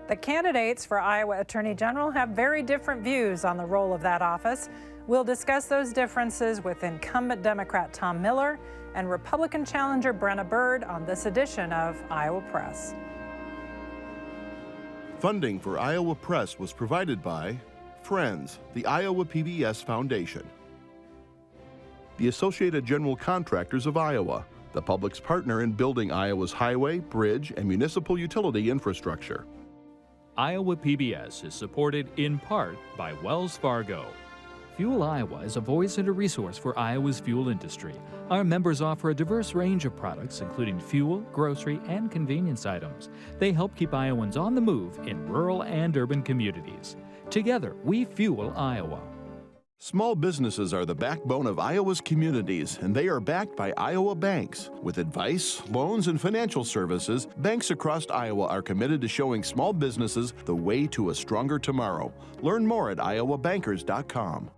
The candidates for Iowa Attorney General have very different views on the role of that office. We'll discuss those differences with incumbent Democrat Tom Miller and Republican challenger Brenna Bird on this edition of Iowa Press. Funding for Iowa Press was provided by Friends, the Iowa PBS Foundation, the Associated General Contractors of Iowa, the public's partner in building Iowa's highway, bridge, and municipal utility infrastructure. Iowa PBS is supported in part by Wells Fargo. Fuel Iowa is a voice and a resource for Iowa's fuel industry. Our members offer a diverse range of products, including fuel, grocery, and convenience items. They help keep Iowans on the move in rural and urban communities. Together, we fuel Iowa. Small businesses are the backbone of Iowa's communities, and they are backed by Iowa banks. With advice, loans, and financial services, banks across Iowa are committed to showing small businesses the way to a stronger tomorrow. Learn more at iowabankers.com.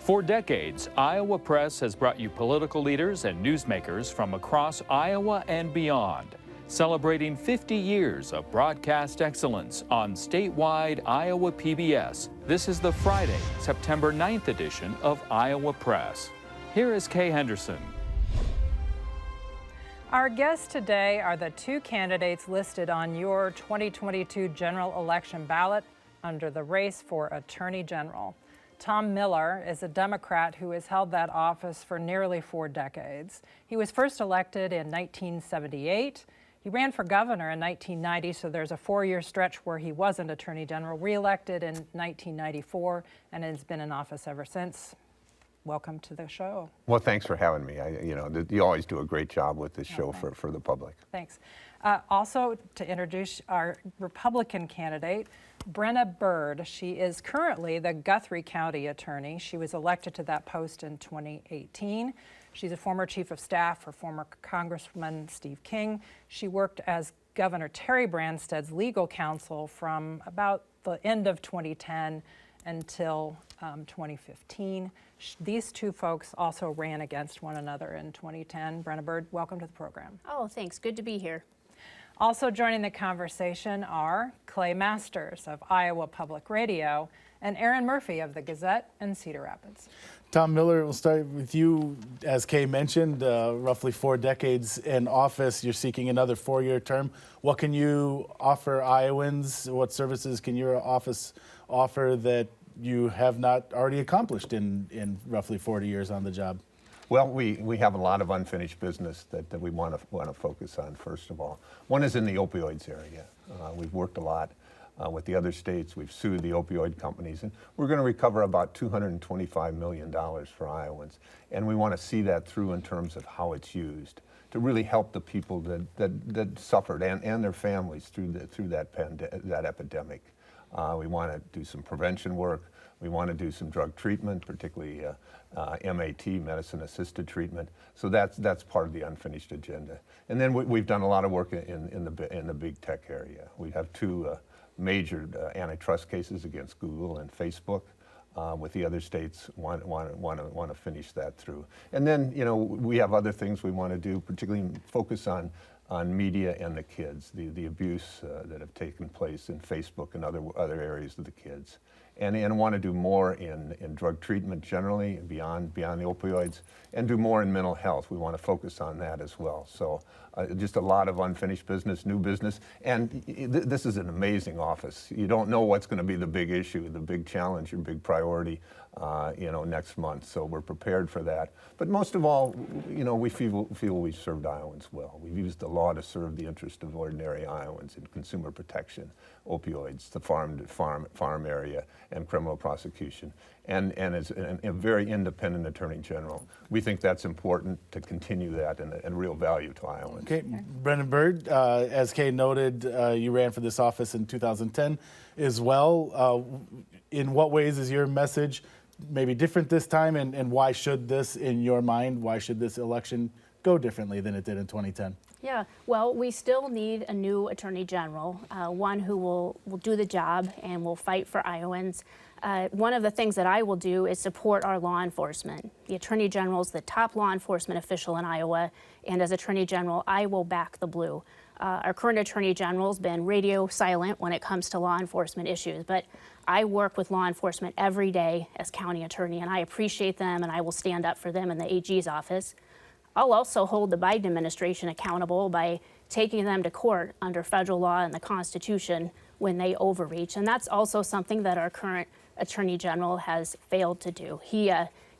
For decades, Iowa Press has brought you political leaders and newsmakers from across Iowa and beyond, celebrating 50 years of broadcast excellence on statewide Iowa PBS. This is the Friday, September 9th edition of Iowa Press. Here is Kay Henderson. Our guests today are the two candidates listed on your 2022 general election ballot under the race for Attorney General. Tom Miller is a Democrat who has held that office for nearly 4 decades. He was first elected in 1978. He ran for governor in 1990, so there's a 4-year stretch where he wasn't Attorney General, re-elected in 1994, and has been in office ever since. Welcome to the show. Well, thanks for having me. You always do a great job with this show for the public. Thanks. Also, to introduce our Republican candidate, Brenna Bird. She is currently the Guthrie County Attorney. She was elected to that post in 2018. She's a former chief of staff for former Congressman Steve King. She worked as Governor Terry Branstad's legal counsel from about the end of 2010 until 2015. These two folks also ran against one another in 2010. Brenna Bird, welcome to the program. Oh, thanks. Good to be here. Also joining the conversation are Clay Masters of Iowa Public Radio and Aaron Murphy of the Gazette in Cedar Rapids. Tom Miller, we'll start with you. As Kay mentioned, roughly 4 decades in office. You're seeking another 4-year term. What can you offer Iowans? What services can your office offer that you have not already accomplished in roughly 40 years on the job? Well, we have a lot of unfinished business that we want to focus on, first of all. One is in the opioids area. We've worked a lot with the other states. We've sued the opioid companies, and we're going to recover about $225 million for Iowans. And we want to see that through in terms of how it's used to really help the people that suffered and their families through that epidemic. We want to do some prevention work. We want to do some drug treatment, particularly MAT, medicine-assisted treatment. So that's part of the unfinished agenda. And then we've done a lot of work in the big tech area. We have 2 major antitrust cases against Google and Facebook. With the other states, want to finish that through. And then we have other things we want to do, particularly focus on media and the kids, the abuse that have taken place in Facebook and other areas of the kids. And want to do more in drug treatment generally, beyond the opioids, and do more in mental health. We want to focus on that as well. So just a lot of unfinished business, new business, and this is an amazing office. You don't know what's going to be the big issue, the big challenge, your big priority, next month. So we're prepared for that. But most of all, we feel we've served Iowans well. We've used the law to serve the interest of ordinary Iowans in consumer protection, opioids, the farm area, and criminal prosecution. And as a very independent Attorney General, we think that's important to continue that and real value to Iowans. Okay, Brenna Bird, as Kay noted, you ran for this office in 2010 as well. In what ways is your message maybe different this time, and why should this, in your mind, why should this election go differently than it did in 2010? Yeah, well, we still need a new Attorney General, one who will do the job and will fight for Iowans. one of the things that I will do is support our law enforcement. The Attorney General is the top law enforcement official in Iowa, and as Attorney General, I will back the blue. Our current Attorney General has been radio silent when it comes to law enforcement issues, but I work with law enforcement every day as county attorney, and I appreciate them, and I will stand up for them in the AG's office. I'll also hold the Biden administration accountable by taking them to court under federal law and the Constitution when they overreach, and that's also something that our current Attorney General has failed to do. He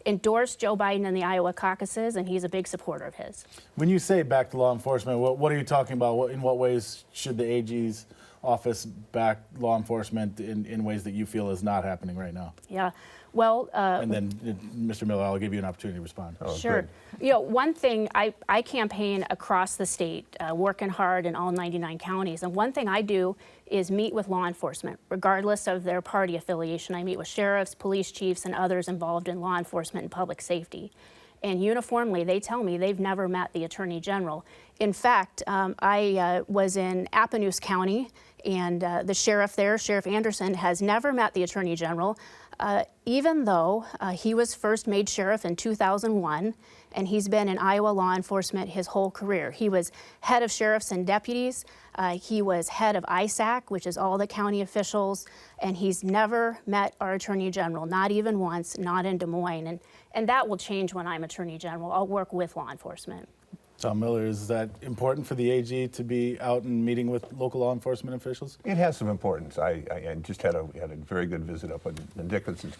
endorsed Joe Biden in the Iowa caucuses, and he's a big supporter of his. When you say back to law enforcement, what are you talking about? In what ways should the AG's office back law enforcement in ways that you feel is not happening right now? Yeah, well, and then, Mr. Miller, I'll give you an opportunity to respond. Oh, sure. good. You know, one thing, I campaign across the state, working hard in all 99 counties, and one thing I do is meet with law enforcement, regardless of their party affiliation. I meet with sheriffs, police chiefs, and others involved in law enforcement and public safety. And uniformly, they tell me they've never met the Attorney General. In fact, I was in Appanoose County, and the sheriff there, Sheriff Anderson, has never met the Attorney General, even though he was first made sheriff in 2001, and he's been in Iowa law enforcement his whole career. He was head of sheriffs and deputies. He was head of ISAC, which is all the county officials, and he's never met our Attorney General, not even once, not in Des Moines. And that will change when I'm Attorney General. I'll work with law enforcement. Tom Miller, is that important for the AG to be out and meeting with local law enforcement officials? It has some importance. I just had a very good visit up in the Dickinson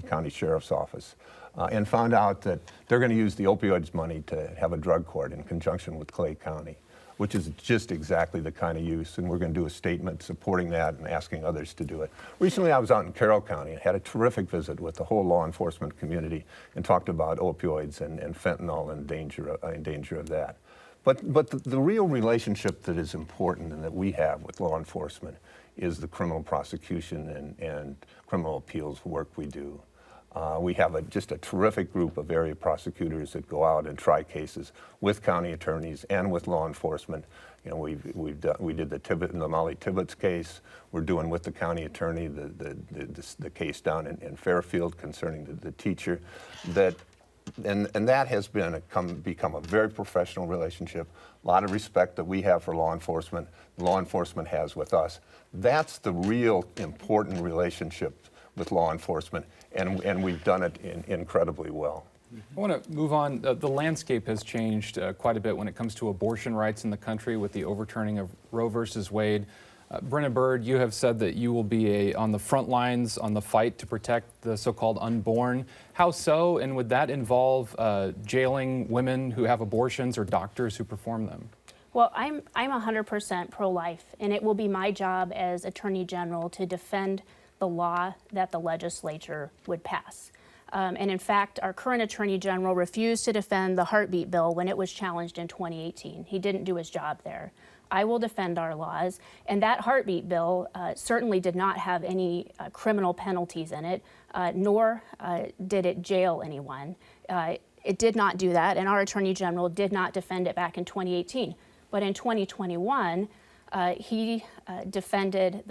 County Sheriff's Office, and found out that they're going to use the opioids money to have a drug court in conjunction with Clay County, which is just exactly the kind of use, and we're going to do a statement supporting that and asking others to do it. Recently, I was out in Carroll County and had a terrific visit with the whole law enforcement community and talked about opioids and fentanyl and danger of that. But the real relationship that is important and that we have with law enforcement is the criminal prosecution and criminal appeals work we do. We have just a terrific group of area prosecutors that go out and try cases with county attorneys and with law enforcement. You know, we did the Molly Tibbetts case. We're doing with the county attorney the case down in Fairfield concerning the teacher. And that has become a very professional relationship. A lot of respect that we have for law enforcement has with us. That's the real important relationship with law enforcement, and we've done it incredibly well. I want to move on. The landscape has changed quite a bit when it comes to abortion rights in the country with the overturning of Roe versus Wade. Brenna Bird, you have said that you will be on the front lines on the fight to protect the so-called unborn. How so, and would that involve jailing women who have abortions or doctors who perform them? Well, I'm 100% pro-life, and it will be my job as Attorney General to defend the law that the legislature would pass. And in fact, our current Attorney General refused to defend the heartbeat bill when it was challenged in 2018. He didn't do his job there. I will defend our laws, and that heartbeat bill certainly did not have any criminal penalties in it, nor did it jail anyone. It did not do that, and our Attorney General did not defend it back in 2018. But in 2021, he defended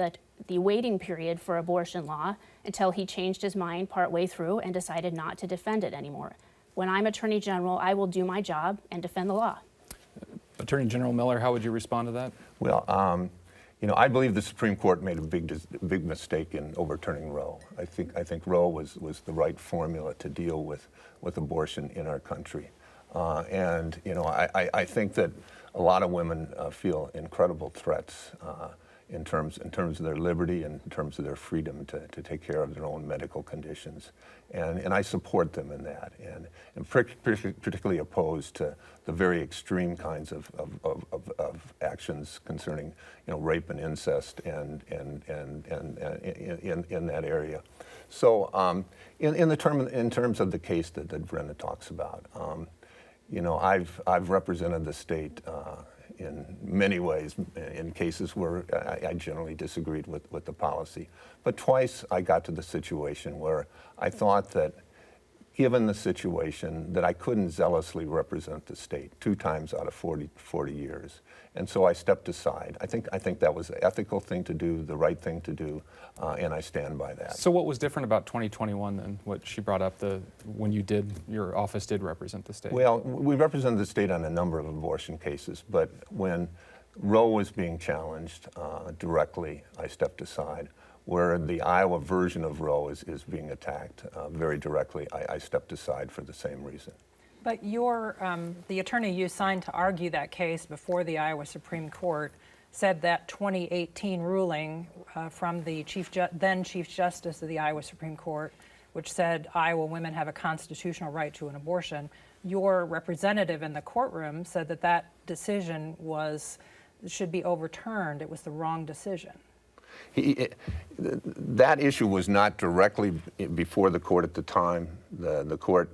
the waiting period for abortion law until he changed his mind partway through and decided not to defend it anymore. When I'm Attorney General, I will do my job and defend the law. Attorney General Miller, how would you respond to that? Well, you know, I believe the Supreme Court made a big mistake in overturning Roe. I think Roe was the right formula to deal with abortion in our country. And you know, I think that a lot of women feel incredible threats in terms of their liberty and in terms of their freedom to take care of their own medical conditions. And I support them in that, and particularly opposed to the very extreme kinds of actions concerning, you know, rape and incest and in that area. So in terms of the case that Brenna talks about, you know, I've represented the state in many ways in cases where I generally disagreed with the policy. But twice I got to the situation where I thought that given the situation, that I couldn't zealously represent the state 2 times out of 40 years. And so I stepped aside. I think that was the ethical thing to do, the right thing to do, and I stand by that. So what was different about 2021 than what she brought up when your office did represent the state? Well, we represented the state on a number of abortion cases, but when Roe was being challenged directly, I stepped aside. Where the Iowa version of Roe is being attacked very directly, I stepped aside for the same reason. But the attorney you signed to argue that case before the Iowa Supreme Court said that 2018 ruling from the then Chief Justice of the Iowa Supreme Court, which said Iowa women have a constitutional right to an abortion, your representative in the courtroom said that decision should be overturned. It was the wrong decision. That issue was not directly before the court at the time. The court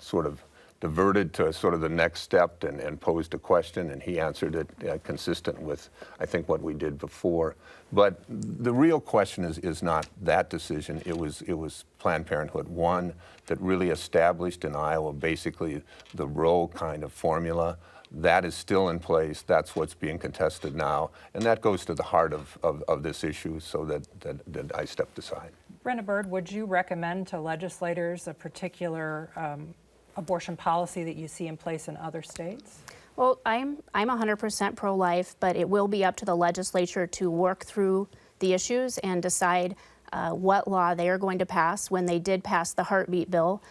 sort of diverted to sort of the next step and posed a question, and he answered it consistent with, I think, what we did before. But the real question is not that decision. It was Planned Parenthood 1 that really established in Iowa basically the Roe kind of formula. That is still in place. That's what's being contested now. And that goes to the heart of this issue, so that I stepped aside. Brenna Bird, would you recommend to legislators a particular abortion policy that you see in place in other states? Well, I'm 100% pro-life, but it will be up to the legislature to work through the issues and decide what law they are going to pass. When they did pass the heartbeat bill,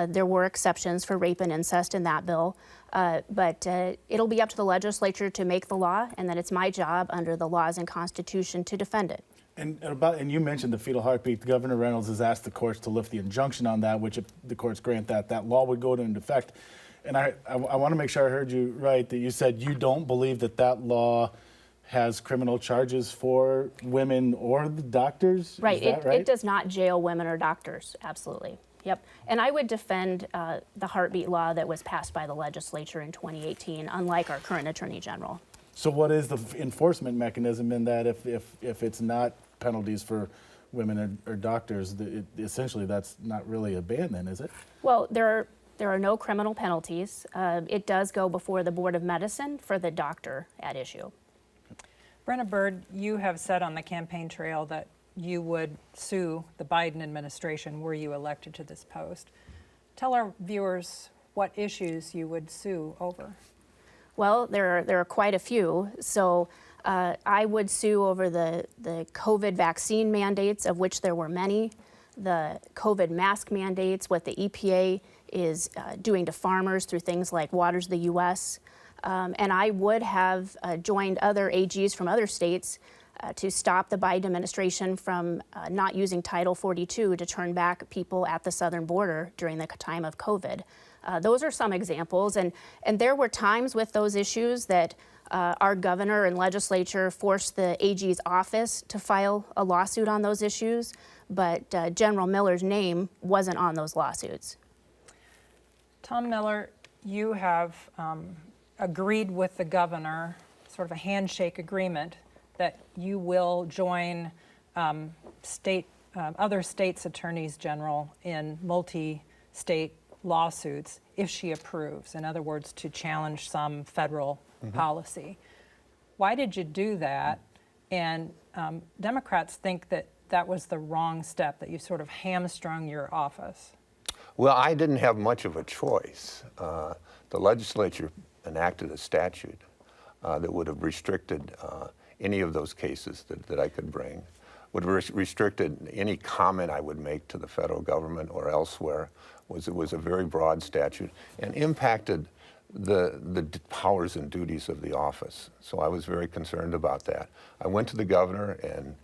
there were exceptions for rape and incest in that bill. But it'll be up to the legislature to make the law, and then it's my job under the laws and Constitution to defend it. And you mentioned the fetal heartbeat. Governor Reynolds has asked the courts to lift the injunction on that, which if the courts grant that law would go into effect. And I want to make sure I heard you right, that you said you don't believe that law has criminal charges for women or the doctors? Right. Is that right? It does not jail women or doctors. Absolutely. Yep. And I would defend the heartbeat law that was passed by the legislature in 2018, unlike our current Attorney General. So what is the enforcement mechanism in that if it's not penalties for women or doctors, essentially that's not really a ban then, is it? Well, there are no criminal penalties. It does go before the Board of Medicine for the doctor at issue. Brenna Bird, you have said on the campaign trail that you would sue the Biden administration were you elected to this post. Tell our viewers what issues you would sue over. Well, there are quite a few. So I would sue over the COVID vaccine mandates, of which there were many, the COVID mask mandates, what the EPA is doing to farmers through things like Waters the U.S. And I would have joined other AGs from other states to stop the Biden administration from not using Title 42 to turn back people at the southern border during the time of COVID. Those are some examples, and there were times with those issues that our governor and legislature forced the AG's office to file a lawsuit on those issues, but General Miller's name wasn't on those lawsuits. Tom Miller, you have agreed with the governor, sort of a handshake agreement, that you will join other states' attorneys general in multi-state lawsuits if she approves. In other words, to challenge some federal policy. Why did you do that? And Democrats think that was the wrong step, that you sort of hamstrung your office. Well, I didn't have much of a choice. The legislature enacted a statute that would have restricted any of those cases that I could bring, would have restricted any comment I would make to the federal government or elsewhere. It was a very broad statute and impacted the powers and duties of the office. So I was very concerned about that. I went to the governor and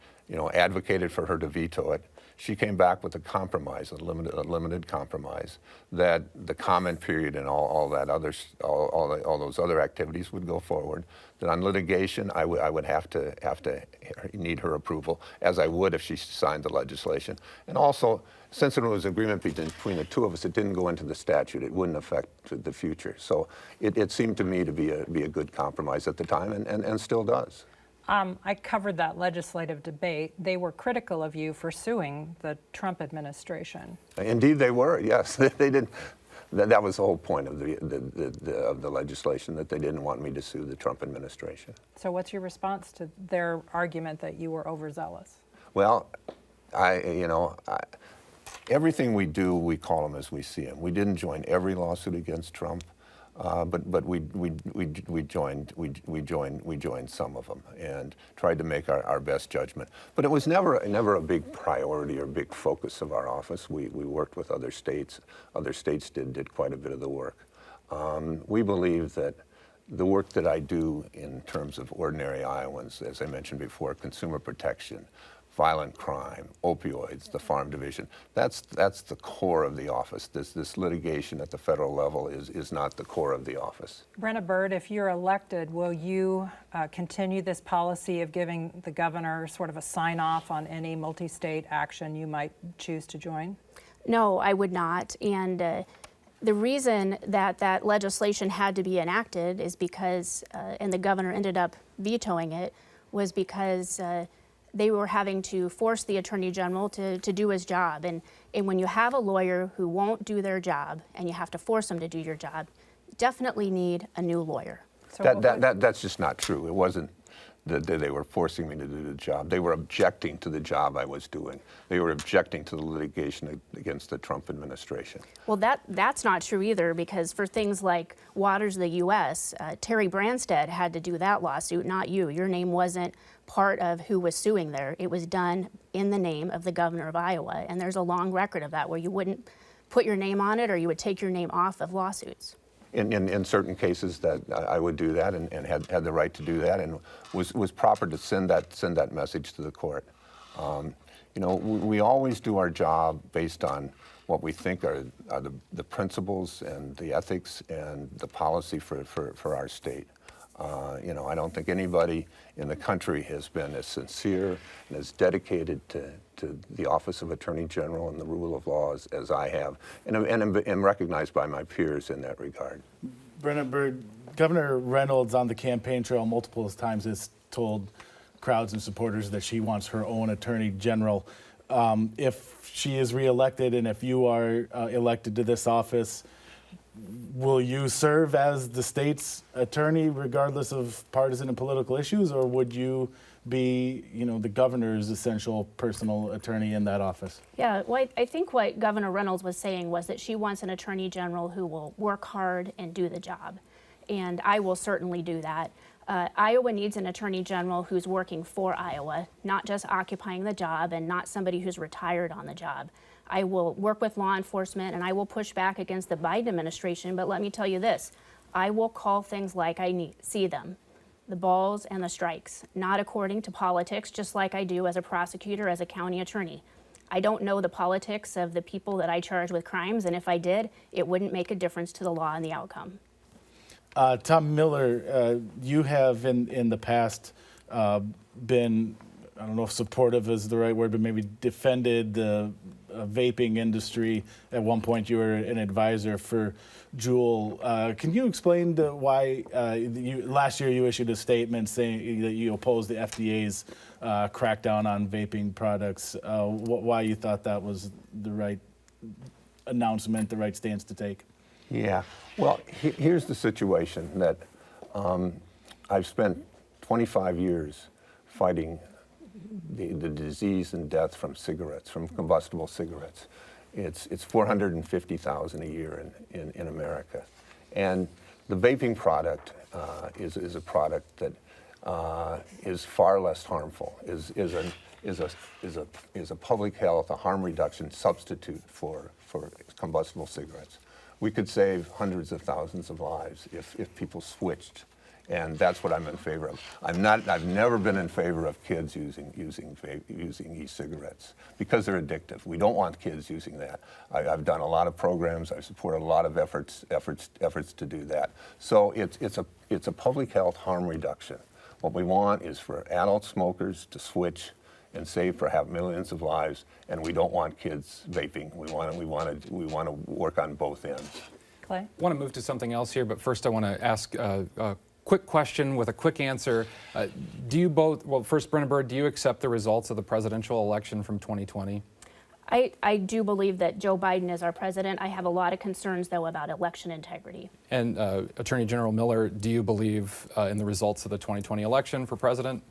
advocated for her to veto it. She came back with a compromise, a limited compromise, that the comment period and all those other activities would go forward. That on litigation, I would have to need her approval, as I would if she signed the legislation. And also, since it was an agreement between the two of us, it didn't go into the statute. It wouldn't affect the future. So it seemed to me to be a good compromise at the time, and still does. I covered that legislative debate. They were critical of you for suing the Trump administration. Indeed, they were. Yes, they did. That was the whole point of the legislation, that they didn't want me to sue the Trump administration. So what's your response to their argument that you were overzealous? Well, everything we do, we call them as we see them. We didn't join every lawsuit against Trump, but we joined some of them and tried to make our best judgment. But it was never a big priority or big focus of our office. We worked with other states. Other states did quite a bit of the work. We believe that the work that I do in terms of ordinary Iowans, as I mentioned before, consumer protection, violent crime, opioids, the Farm Division, that's the core of the office. This litigation at the federal level is not the core of the office. Brenna Bird, if you're elected, will you continue this policy of giving the governor sort of a sign-off on any multi-state action you might choose to join? No, I would not. And the reason that legislation had to be enacted is because, and the governor ended up vetoing it, was because they were having to force the Attorney General to do his job. And when you have a lawyer who won't do their job and you have to force them to do your job, definitely need a new lawyer. So That's just not true. It wasn't that they were forcing me to do the job. They were objecting to the job I was doing. They were objecting to the litigation against the Trump administration. Well, that's not true either, because for things like Waters of the U.S., Terry Branstad had to do that lawsuit, not you. Your name wasn't part of who was suing there. It was done in the name of the governor of Iowa, and there's a long record of that where you wouldn't put your name on it or you would take your name off of lawsuits. In certain cases that I would do that and had the right to do that, and was proper to send that message to the court. We always do our job based on what we think are the principles and the ethics and the policy for our state. I don't think anybody in the country has been as sincere and as dedicated to the office of Attorney General and the rule of law as I have, and am recognized by my peers in that regard. Brenna Bird, Governor Reynolds on the campaign trail multiple times has told crowds and supporters that she wants her own Attorney General. If she is reelected and if you are elected to this office, will you serve as the state's attorney regardless of partisan and political issues, or would you be, the governor's essential personal attorney in that office? Yeah, well, I think what Governor Reynolds was saying was that she wants an attorney general who will work hard and do the job. And I will certainly do that. Iowa needs an attorney general who's working for Iowa, not just occupying the job and not somebody who's retired on the job. I will work with law enforcement and I will push back against the Biden administration, but let me tell you this, I will call things like I see them, the balls and the strikes, not according to politics, just like I do as a prosecutor, as a county attorney. I don't know the politics of the people that I charge with crimes, and if I did, it wouldn't make a difference to the law and the outcome. Tom Miller, you have in the past been, I don't know if supportive is the right word, but maybe defended the vaping industry. At one point, you were an advisor for Juul. Can you explain why last year you issued a statement saying that you opposed the FDA's crackdown on vaping products, why you thought that was the right announcement, the right stance to take? Yeah, well, here's the situation that I've spent 25 years fighting the disease and death from cigarettes, from combustible cigarettes. It's 450,000 a year in America. And the vaping product is a product that is far less harmful, is a public health, a harm reduction substitute for combustible cigarettes. We could save hundreds of thousands of lives if people switched, and that's what I'm in favor of. I've never been in favor of kids using e-cigarettes because they're addictive. We don't want kids using that. I've done a lot of programs. I've supported a lot of efforts to do that. So it's a public health harm reduction. What we want is for adult smokers to switch and save perhaps millions of lives, and we don't want kids vaping. We want to work on both ends. Clay? I want to move to something else here, but first I want to ask quick question with a quick answer. Do you both, well, first, Brenna Bird, do you accept the results of the presidential election from 2020? I do believe that Joe Biden is our president. I have a lot of concerns, though, about election integrity. And Attorney General Miller, do you believe in the results of the 2020 election for president?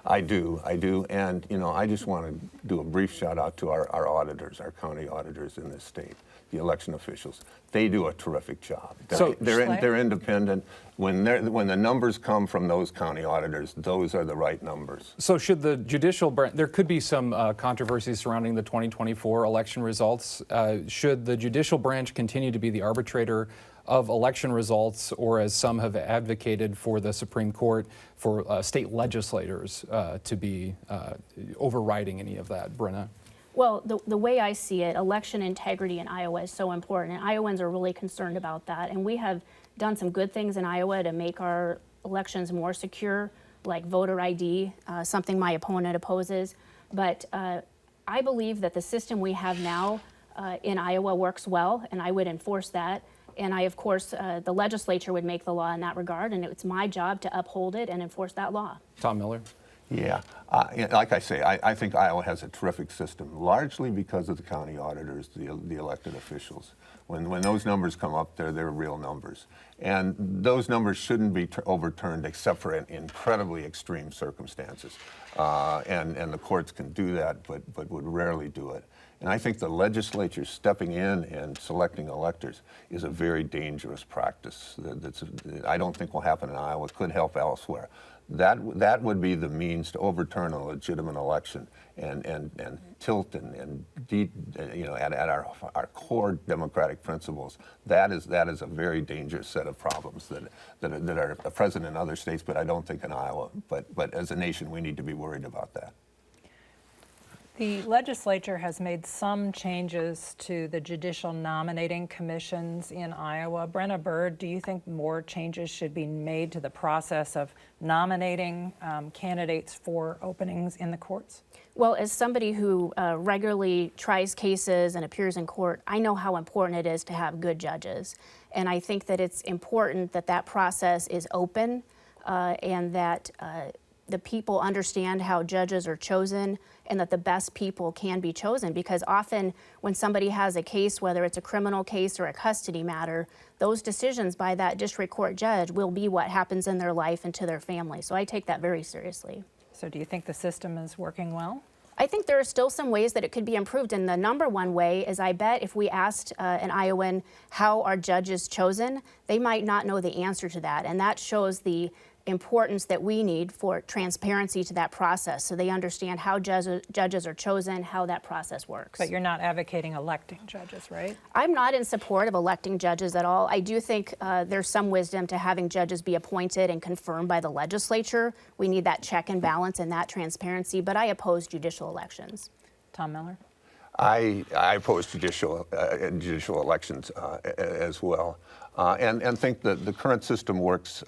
I do. And, I just want to do a brief shout out to our auditors, our county auditors in this state, the election officials. They do a terrific job. They're independent. When the numbers come from those county auditors, those are the right numbers. So should the judicial branch, there could be some controversy surrounding the 2024 election results. Should the judicial branch continue to be the arbitrator of election results, or as some have advocated for the Supreme Court, for state legislators to be overriding any of that? Brenna? Well, the way I see it, election integrity in Iowa is so important, and Iowans are really concerned about that. And we have done some good things in Iowa to make our elections more secure, like voter ID, something my opponent opposes. But I believe that the system we have now in Iowa works well, and I would enforce that. And of course, the legislature would make the law in that regard, and it's my job to uphold it and enforce that law. Tom Miller? Yeah, like I say, I think Iowa has a terrific system, largely because of the county auditors, the elected officials. When those numbers come up, they're real numbers. And those numbers shouldn't be overturned except for in incredibly extreme circumstances. And the courts can do that, but would rarely do it. And I think the legislature stepping in and selecting electors is a very dangerous practice. I don't think will happen in Iowa. It could help elsewhere. That would be the means to overturn a legitimate election and tilt and at our core democratic principles. That is a very dangerous set of problems that are present in other states, but I don't think in Iowa. But as a nation, we need to be worried about that. The legislature has made some changes to the judicial nominating commissions in Iowa. Brenna Bird, do you think more changes should be made to the process of nominating candidates for openings in the courts? Well, as somebody who regularly tries cases and appears in court, I know how important it is to have good judges. And I think that it's important that that process is open and that the people understand how judges are chosen and that the best people can be chosen, because often when somebody has a case, whether it's a criminal case or a custody matter, those decisions by that district court judge will be what happens in their life and to their family. So I take that very seriously. So do you think the system is working well? I think there are still some ways that it could be improved, and the number one way is, I bet if we asked an Iowan how are judges chosen, they might not know the answer to that, and that shows the importance that we need for transparency to that process, so they understand how judges are chosen, how that process works. But you're not advocating electing judges, right? I'm not in support of electing judges at all. I do think there's some wisdom to having judges be appointed and confirmed by the legislature. We need that check and balance and that transparency, but I oppose judicial elections. Tom Miller? I oppose judicial elections as well, and think that the current system works,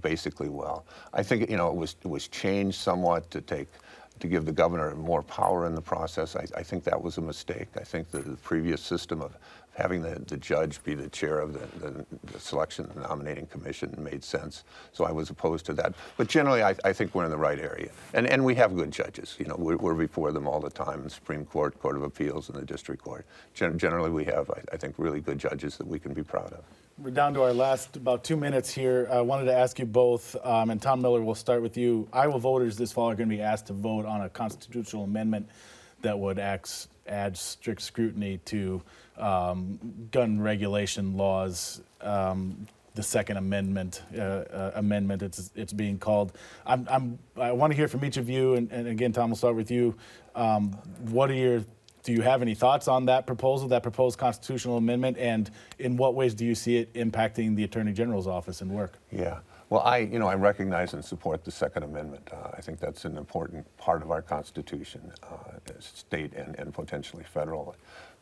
basically well. I think it was changed somewhat to give the governor more power in the process. I think that was a mistake. I think the previous system of having the judge be the chair of the selection and nominating commission made sense. So I was opposed to that. But generally, I think we're in the right area. And we have good judges. We're before them all the time, the Supreme Court, Court of Appeals, and the District Court. Generally, we have, I think, really good judges that we can be proud of. We're down to our last about 2 minutes here. I wanted to ask you both, and Tom Miller, we'll start with you. Iowa voters this fall are going to be asked to vote on a constitutional amendment that would add strict scrutiny to gun regulation laws. The Second Amendment it's being called. I want to hear from each of you, and again, Tom, we'll start with you. Do you have any thoughts on that proposal, that proposed constitutional amendment, and in what ways do you see it impacting the Attorney General's office and work? Yeah. Well, I recognize and support the Second Amendment. I think that's an important part of our Constitution, state and potentially federal.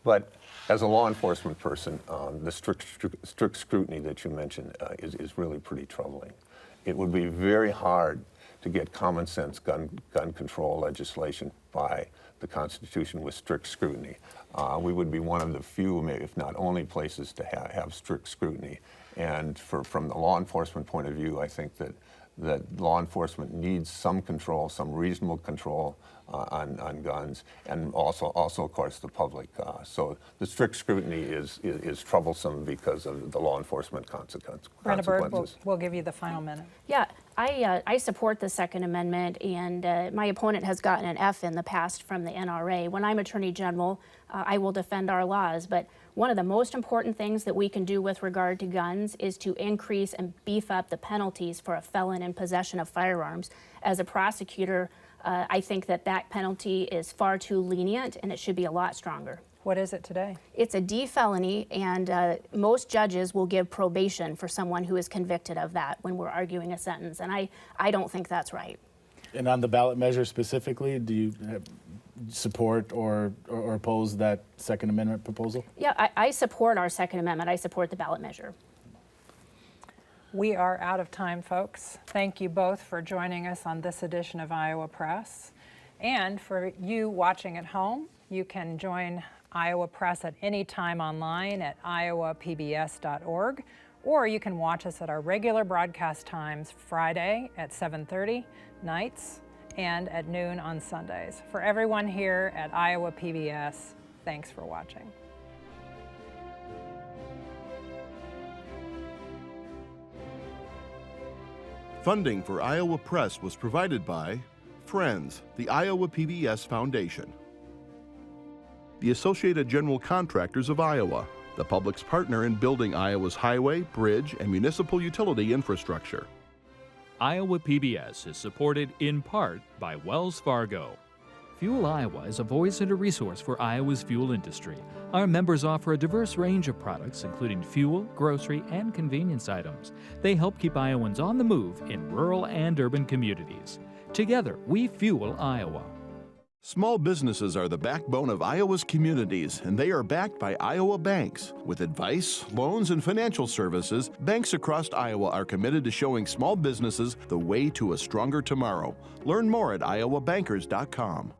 But as a law enforcement person, the strict scrutiny that you mentioned is really pretty troubling. It would be very hard to get common sense gun control legislation by the Constitution with strict scrutiny. We would be one of the few, if not only, places to have strict scrutiny. And from the law enforcement point of view, I think that law enforcement needs some control, some reasonable control on guns, and also of course the public. So the strict scrutiny is troublesome because of the law enforcement consequences. Brenna Bird, we'll give you the final minute. Yeah, I support the Second Amendment, and my opponent has gotten an F in the past from the NRA. When I'm Attorney General, I will defend our laws, but one of the most important things that we can do with regard to guns is to increase and beef up the penalties for a felon in possession of firearms. As a prosecutor, I think that penalty is far too lenient, and it should be a lot stronger. What is it today? It's a D felony, and most judges will give probation for someone who is convicted of that when we're arguing a sentence, and I don't think that's right. And on the ballot measure specifically, do you support or oppose that Second Amendment proposal? Yeah, I support our Second Amendment. I support the ballot measure. We are out of time, folks. Thank you both for joining us on this edition of Iowa Press. And for you watching at home, you can join Iowa Press at any time online at iowapbs.org, or you can watch us at our regular broadcast times Friday at 7:30 nights and at noon on Sundays. For everyone here at Iowa PBS, thanks for watching. Funding for Iowa Press was provided by Friends, the Iowa PBS Foundation, the Associated General Contractors of Iowa, the public's partner in building Iowa's highway, bridge, and municipal utility infrastructure. Iowa PBS is supported in part by Wells Fargo. Fuel Iowa is a voice and a resource for Iowa's fuel industry. Our members offer a diverse range of products, including fuel, grocery, and convenience items. They help keep Iowans on the move in rural and urban communities. Together, we fuel Iowa. Small businesses are the backbone of Iowa's communities, and they are backed by Iowa banks. With advice, loans, and financial services, banks across Iowa are committed to showing small businesses the way to a stronger tomorrow. Learn more at iowabankers.com.